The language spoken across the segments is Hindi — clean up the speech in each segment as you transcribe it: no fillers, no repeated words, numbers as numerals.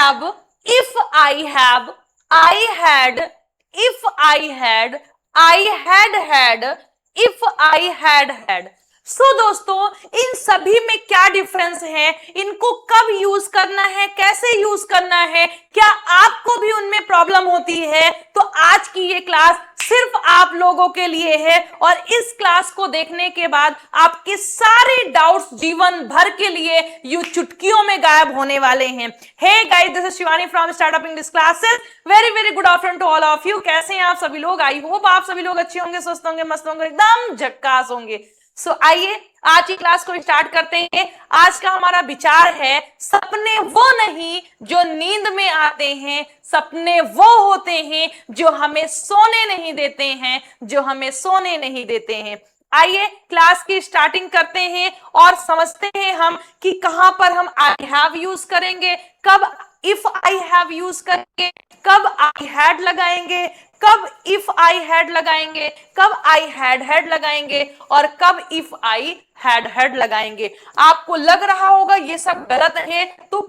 have, if I have, I had, if I had, I had, if I had. दोस्तों इन सभी में क्या डिफरेंस है, इनको कब यूज करना है, कैसे यूज करना है, क्या आपको भी उनमें प्रॉब्लम होती है? तो आज की ये क्लास सिर्फ आप लोगों के लिए है और इस क्लास को देखने के बाद आपके सारे डाउट्स जीवन भर के लिए यू चुटकियों में गायब होने वाले हैं। Hey guys, this is Shivani from startup English classes. Very very good afternoon to all of you. कैसे हैं आप सभी लोग? आई होप आप सभी लोग अच्छे होंगे, स्वस्थ होंगे, मस्त होंगे, एकदम झक्कास होंगे। आइए आज की क्लास को स्टार्ट करते हैं। आज का हमारा विचार है, सपने वो नहीं जो नींद में आते हैं, सपने वो होते हैं जो हमें सोने नहीं देते हैं, जो हमें सोने नहीं देते हैं। आइए क्लास की स्टार्टिंग करते हैं और समझते हैं हम कि कहां पर हम आई हैव यूज करेंगे, कब इफ आई हैव यूज करेंगे, कब आई हैड लगाएंगे, कब इफ आई हैड लगाएंगे, कब आई हैड लगाएंगे और कब इफ आई हैड लगाएंगे। आपको लग रहा होगा ये सब गलत है, तो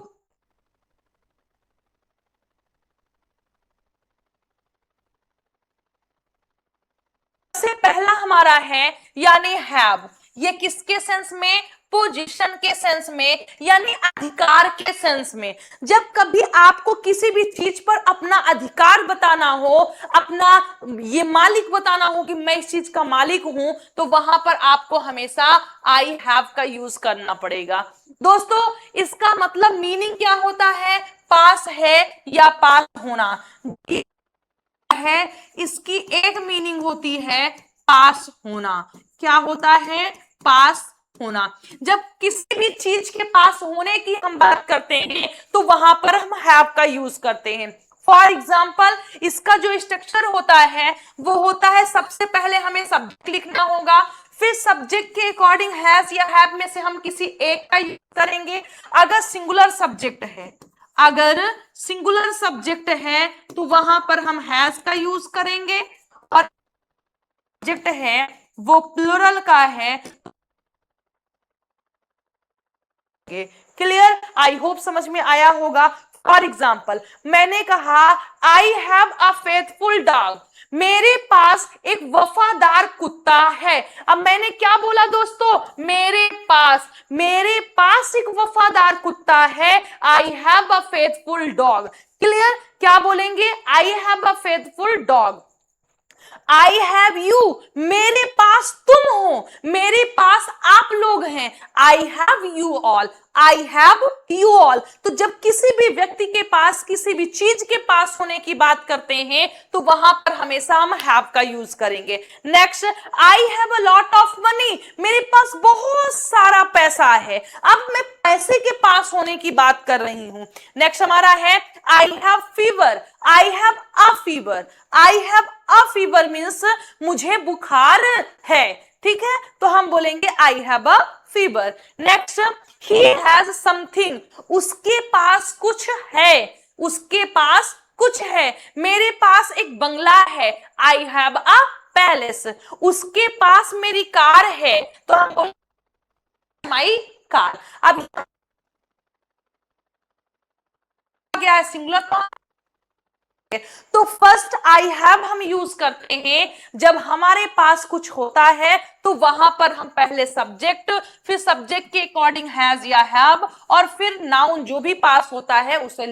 सबसे पहला हमारा है यानी हैव। ये किसके सेंस में? पोजीशन के सेंस में, यानी अधिकार के सेंस में। जब कभी आपको किसी भी चीज पर अपना अधिकार बताना हो, अपना ये मालिक बताना हो कि मैं इस चीज का मालिक हूं, तो वहां पर आपको हमेशा आई हैव का यूज करना पड़ेगा। दोस्तों इसका मतलब मीनिंग क्या होता है? पास है या पास होना है। इसकी एक मीनिंग होती है पास होना। क्या होता है? पास होना। जब किसी भी चीज के पास होने की हम बात करते हैं तो वहां पर हम हैव का यूज करते हैं। फॉर एग्जाम्पल इसका जो स्ट्रक्चर होता है वो होता है, सबसे पहले हमें सब्जेक्ट लिखना होगा, फिर सब्जेक्ट के अकॉर्डिंग हैज या हैव में से हम किसी एक का यूज करेंगे। अगर सिंगुलर सब्जेक्ट है, अगर सिंगुलर सब्जेक्ट है तो वहां पर हम हैज का यूज करेंगे, और सब्जेक्ट है वो प्लुरल का है। क्लियर? आई होप समझ में आया होगा। फॉर एग्जाम्पल मैंने कहा I have a faithful dog, मेरे पास एक वफादार कुत्ता है। अब मैंने क्या बोला दोस्तों? मेरे पास एक वफादार कुत्ता है। I have a faithful dog. Clear? क्या बोलेंगे? I have a faithful dog. I have you, मेरे पास तुम हो, मेरे पास आप लोग हैं। I have you all, I have you all. तो जब किसी भी व्यक्ति के पास, किसी भी चीज के पास होने की बात करते हैं तो वहां पर हमेशा हम हैव का यूज करेंगे। Next, I have a lot of money, मेरे पास बहुत सारा पैसा है। अब मैं पैसे के पास होने की बात कर रही हूं। नेक्स्ट हमारा है I have fever, I have a fever. I have a fever means मुझे बुखार है। ठीक है, तो हम बोलेंगे I have a fever. Next, he has something, उसके पास कुछ है, उसके पास कुछ है। मेरे पास एक बंगला है, आई हैव अ पैलेस। उसके पास मेरी कार है, तो हम बोलेंगे माई कार। अब क्या है? Singular form. तो फर्स्ट आई हैव हम यूज करते हैं जब हमारे पास कुछ होता है, तो वहां पर हम पहले सब्जेक्ट, फिर सब्जेक्ट के अकॉर्डिंग हैज या हैव, और फिर नाउन जो भी पास होता है उसे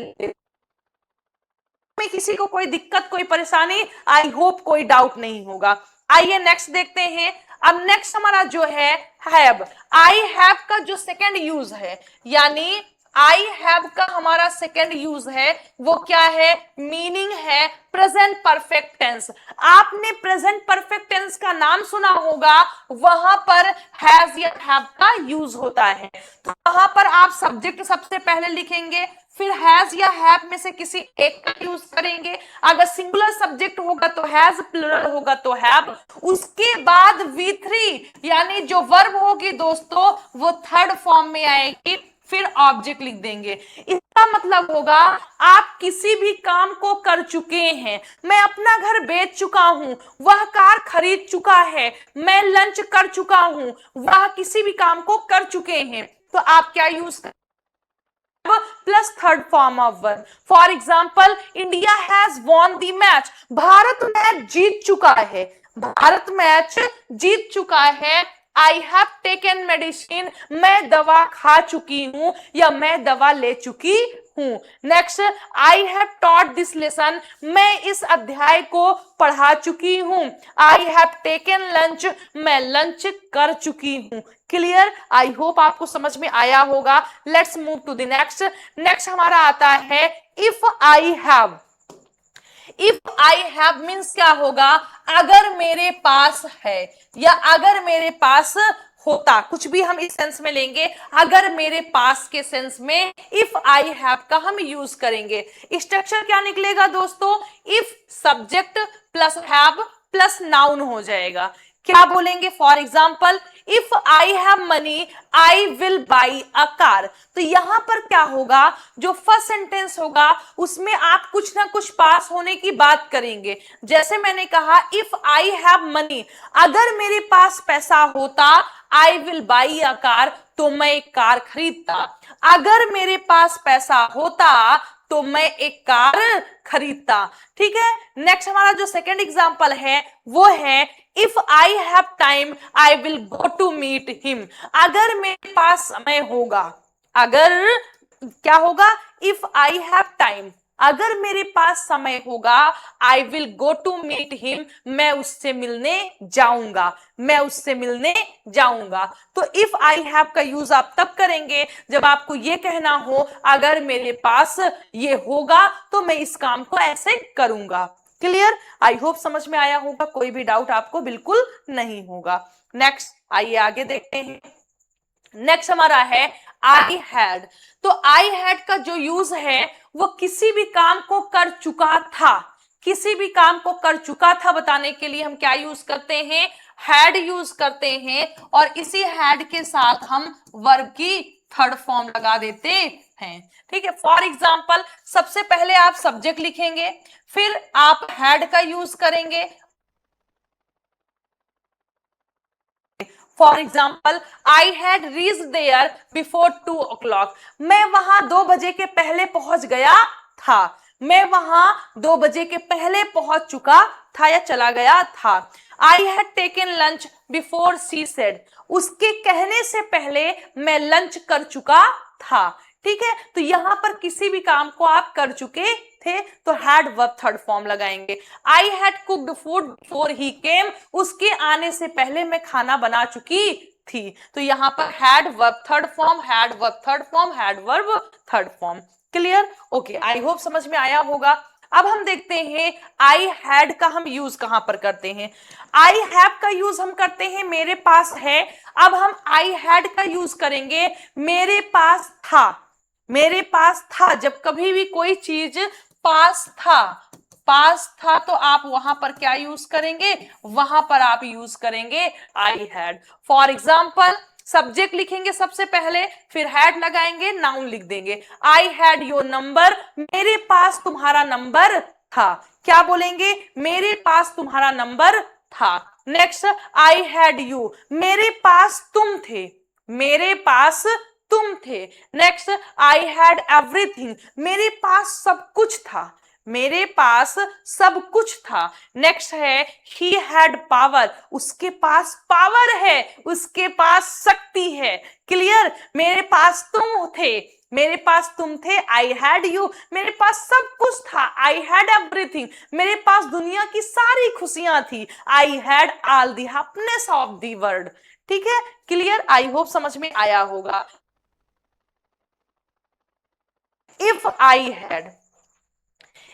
में किसी को कोई दिक्कत, कोई परेशानी, आई होप कोई डाउट नहीं होगा। आइए नेक्स्ट देखते हैं। अब नेक्स्ट हमारा जो है हैव। आई हैव का जो सेकेंड यूज है, यानी आई हैव का हमारा सेकेंड यूज है, वो क्या है? मीनिंग है प्रेजेंट परफेक्ट टेंस। आपने प्रेजेंट परफेक्ट टेंस का नाम सुना होगा, वहां पर हैज या हैव का यूज होता है। तो वहां पर आप सब्जेक्ट सबसे पहले लिखेंगे, फिर हैज या हैव में से किसी एक का यूज करेंगे। अगर सिंगुलर सब्जेक्ट होगा तो हैज, प्लुरल होगा तो हैव। उसके बाद V3 यानी जो वर्ब होगी दोस्तों वो थर्ड फॉर्म में आएगी, फिर ऑब्जेक्ट लिख देंगे। इसका मतलब होगा आप किसी भी काम को कर चुके हैं। मैं अपना घर बेच चुका हूं, वह कार खरीद चुका है, मैं लंच कर चुका हूं, वह किसी भी काम को कर चुके हैं। तो आप क्या use plus third form of verb. For example, India has won the match. Bharat match जीत चुका है. भारत मैच जीत चुका है. I have taken medicine. मैं दवा खा चुकी हूं या मैं दवा ले चुकी हूं. Next, I have taught this lesson. मैं इस अध्याय को पढ़ा चुकी हूं. आई हैव टेकन लंच. मैं लंच कर चुकी हूं. क्लियर? आई होप आपको समझ में आया होगा. Let's move to the next. Next हमारा आता है if I have. If I have means क्या होगा? अगर मेरे पास है या अगर मेरे पास होता, कुछ भी हम इस सेंस में लेंगे. अगर मेरे पास के सेंस में इफ आई हैव का हम यूज करेंगे. स्ट्रक्चर क्या निकलेगा दोस्तों? If subject plus have plus noun हो जाएगा. क्या बोलेंगे? For example, if I have money I will by a car. तो यहां पर क्या होगा? जो फर्स्ट सेंटेंस होगा उसमें आप कुछ ना कुछ पास होने की बात करेंगे. जैसे मैंने कहा इफ आई हैव मनी, अगर मेरे पास पैसा होता, I will by a car, तो मैं एक कार खरीदता. अगर मेरे पास पैसा होता तो मैं एक कार खरीदता. ठीक है. नेक्स्ट हमारा जो सेकंड एग्जांपल है वो है if I have time I will go to meet him. अगर मेरे पास समय होगा, अगर क्या होगा? इफ आई हैव टाइम, अगर मेरे पास समय होगा, I will go to meet him. मैं उससे मिलने जाऊंगा. मैं उससे मिलने जाऊंगा. तो इफ आई हैव का यूज आप तब करेंगे जब आपको यह कहना हो अगर मेरे पास ये होगा तो मैं इस काम को ऐसे करूंगा. क्लियर? आई होप समझ में आया होगा. कोई भी डाउट आपको बिल्कुल नहीं होगा. नेक्स्ट आइए आगे देखते हैं. नेक्स्ट हमारा है आई हैड. तो आई हैड का जो यूज है वो किसी भी काम को कर चुका था. किसी भी काम को कर चुका था बताने के लिए हम क्या यूज करते हैं? हैड यूज करते हैं. और इसी हैड के साथ हम वर्ब की थर्ड फॉर्म लगा देते हैं. ठीक है. फॉर एग्जाम्पल, सबसे पहले आप सब्जेक्ट लिखेंगे, फिर आप हैड का यूज करेंगे. For example, I had reach there before 2 o'clock. मैं वहां 2 बजे के पहले पहुंच गया था. मैं वहां 2 बजे के पहले पहुंच चुका था या चला गया था. I had taken lunch before she said. उसके कहने से पहले मैं लंच कर चुका था. ठीक है. तो यहां पर किसी भी काम को आप कर चुके थे तो हैड वर्ब थर्ड फॉर्म लगाएंगे. I had cooked food before he came. उसके आने से पहले मैं खाना बना चुकी थी. तो यहां पर had verb third form, had verb third form, had verb third form. Clear? Okay. I hope समझ में आया होगा. अब हम देखते हैं आई हैड का हम यूज कहां पर करते हैं. आई हैव का यूज हम करते हैं मेरे पास है. अब हम आई हैड का यूज करेंगे मेरे पास था. मेरे पास था. जब कभी भी कोई चीज पास था, पास था, तो आप वहां पर क्या यूज करेंगे? वहां पर आप यूज करेंगे I had. For example, subject लिखेंगे सबसे पहले, फिर हैड लगाएंगे, नाउन लिख देंगे. I had your number. मेरे पास तुम्हारा नंबर था. क्या बोलेंगे? मेरे पास तुम्हारा नंबर था. Next, I had you. मेरे पास तुम थे. मेरे पास तुम थे. Next, I had everything. मेरे पास सब कुछ था. मेरे पास सब कुछ था. नेक्स्ट है ही हैड पावर. उसके पास पावर है, उसके पास शक्ति है. क्लियर? मेरे पास तुम थे. मेरे पास तुम थे. आई हैड यू. मेरे पास सब कुछ था. I had everything. मेरे पास दुनिया की सारी खुशियां थी. I had all the happiness of the world. ठीक है. क्लियर? आई होप समझ में आया होगा. If I had,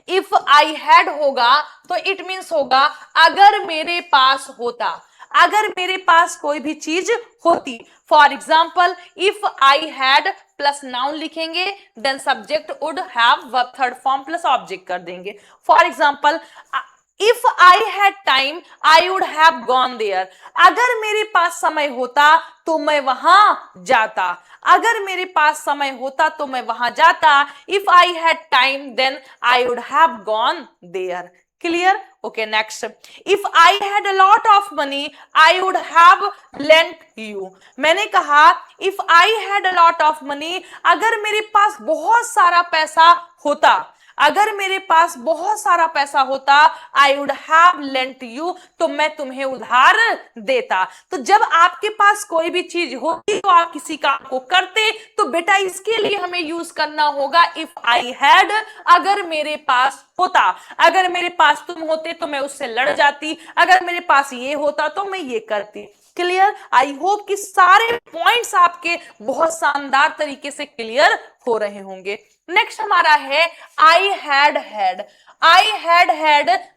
if I had होगा तो इट मीन्स होगा अगर मेरे पास होता, अगर मेरे पास कोई भी चीज होती. For example, if I had plus noun लिखेंगे, then subject would have verb third form plus object कर देंगे. For example, if I had time I would have gone there. अगर मेरे पास समय होता तो मैं वहां जाता. अगर मेरे पास समय होता तो मैं वहां जाता. If I had time then I would have gone there. Clear? Okay, next, if I had a lot of money I would have lent you. मैंने कहा if I had a lot of money, अगर मेरे पास बहुत सारा पैसा होता, अगर मेरे पास बहुत सारा पैसा होता, आई वुड हैव लेंट यू, तो मैं तुम्हें उधार देता। तो जब आपके पास कोई भी चीज होती तो आप किसी काम को करते, तो बेटा इसके लिए हमें यूज करना होगा इफ आई हैड, अगर मेरे पास होता। अगर मेरे पास तुम होते तो मैं उससे लड़ जाती, अगर मेरे पास ये होता तो मैं ये करती। क्लियर? आई होप कि सारे पॉइंट्स आपके बहुत शानदार तरीके से क्लियर हो रहे होंगे। नेक्स्ट हमारा है I had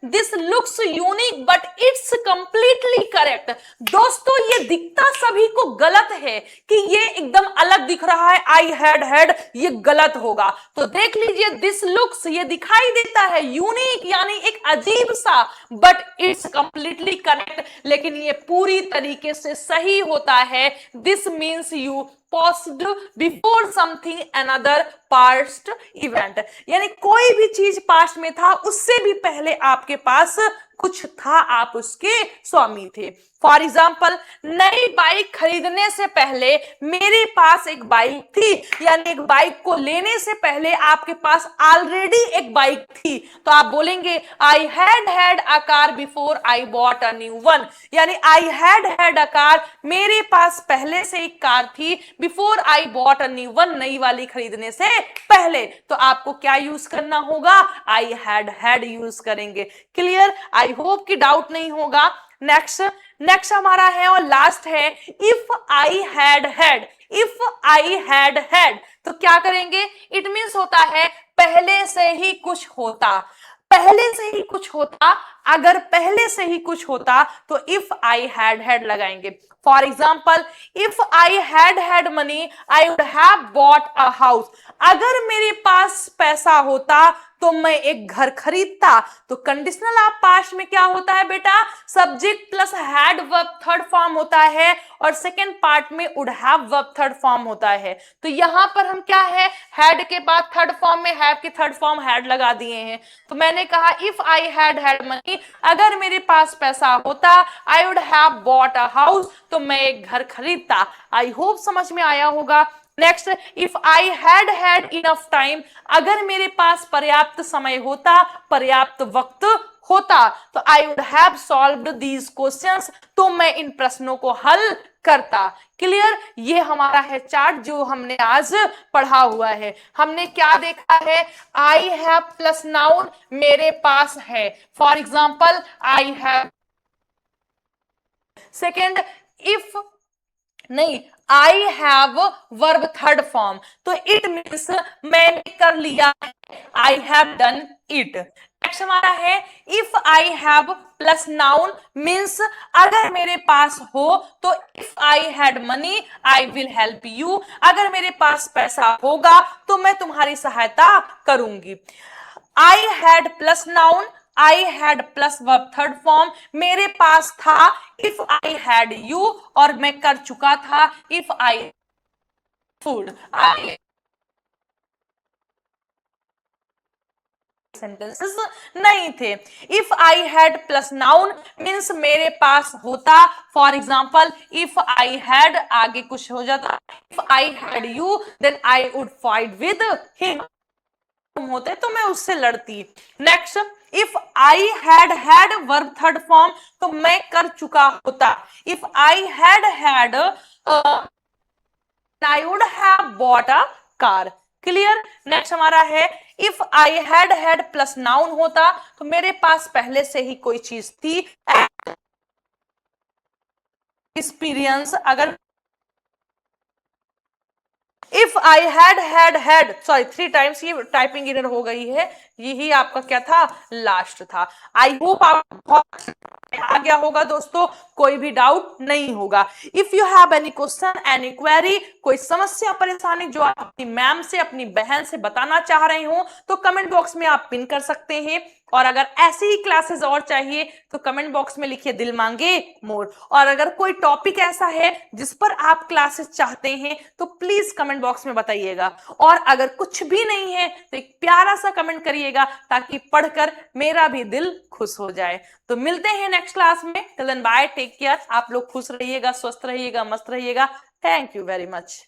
this looks unique but it's completely correct. दोस्तों ये दिखता सभी को गलत है कि ये एकदम अलग दिख रहा है, आई हैड ये गलत होगा। तो देख लीजिए दिस लुक्स, ये दिखाई देता है यूनिक यानी एक अजीब सा, बट इट्स कंप्लीटली करेक्ट, लेकिन ये पूरी तरीके से सही होता है। This means you paused before something another past event, यानी कोई भी चीज पास्ट में था उससे भी पहले आपके पास कुछ था, आप उसके स्वामी थे। फॉर एग्जाम्पल, नई बाइक खरीदने से पहले मेरे पास एक बाइक थी, यानी एक बाइक को लेने से पहले आपके पास ऑलरेडी एक बाइक थी। तो आप बोलेंगे आई had a car before I bought a new one, यानी आई हैड अ कार, मेरे पास पहले से एक कार थी, before I bought a new one, नई वाली खरीदने से पहले। तो आपको क्या यूज करना होगा? आई हैड यूज करेंगे। क्लियर? आई होप कि डाउट नहीं होगा। नेक्स्ट हमारा है और लास्ट है इफ आई हैड, तो क्या करेंगे? इट मींस होता है पहले से ही कुछ होता, पहले से ही कुछ होता। अगर पहले से ही कुछ होता तो इफ आई हैड लगाएंगे। For example, if I had money I would have bought a house, अगर मेरे पास पैसा होता तो मैं एक घर खरीदता। तो कंडीशनल ऑफ पास्ट में क्या होता है बेटा? Subject plus had verb third form होता है, और सेकेंड पार्ट में would have verb third form होता है। तो यहां पर हम क्या है, हैड के बाद थर्ड फॉर्म में हैव की थर्ड फॉर्म हैड लगा दिए हैं। तो मैंने कहा इफ आई हैड मनी, अगर मेरे पास पैसा होता, आई would have bought a house, तो मैं एक घर खरीदता। आई होप समझ में आया होगा। Next, if I had enough time, अगर मेरे पास पर्याप्त समय होता, पर्याप्त वक्त होता, तो आई would have solved these questions, तो मैं इन प्रश्नों को हल करता। क्लियर? ये हमारा है चार्ट जो हमने आज पढ़ा हुआ है। हमने क्या देखा है? आई हैव प्लस नाउन, मेरे पास है। For example, I have. Second, if नहीं, I have verb third form, तो इट मीन्स मैंने कर लिया, I have done it. Next हमारा है if I have plus noun means अगर मेरे पास हो, तो if I had money I will help you, अगर मेरे पास पैसा होगा तो मैं तुम्हारी सहायता करूंगी। आई had plus noun, I had plus verb third form, मेरे पास था इफ आई हैड यू, और मैं कर चुका था इफ आई फूड। सेंटेंसेस नहीं थे। If I had plus noun means मेरे पास होता। For example, if I had आगे कुछ हो जाता, if I had you then I would fight with him, होते तो मैं उससे लड़ती। Next, if I had verb third form, तो मैं कर चुका होता। If I had I would have bought a car. Clear? Next हमारा है if I had plus noun होता, तो मेरे पास पहले से ही कोई चीज थी। एक्सपीरियंस, अगर if I had sorry 3 times, ये टाइपिंग एरर हो गई है, यही आपका क्या था? लास्ट था। आई होप आप आ गया होगा दोस्तों, कोई भी डाउट नहीं होगा। If you have any question, any query, कोई समस्या परेशानी जो आप अपनी मैम से, अपनी बहन से बताना चाह रहे हो, तो कमेंट बॉक्स में आप पिन कर सकते हैं। और अगर ऐसी ही क्लासेस और चाहिए तो कमेंट बॉक्स में लिखिए दिल मांगे मोर। और अगर कोई टॉपिक ऐसा है जिस पर आप क्लासेस चाहते हैं तो प्लीज कमेंट बॉक्स में बताइएगा। और अगर कुछ भी नहीं है तो एक प्यारा सा कमेंट करिएगा ताकि पढ़कर मेरा भी दिल खुश हो जाए। तो मिलते हैं नेक्स्ट क्लास में। Till then bye, take care. आप लोग खुश रहिएगा, स्वस्थ रहिएगा, मस्त रहिएगा। Thank you very much.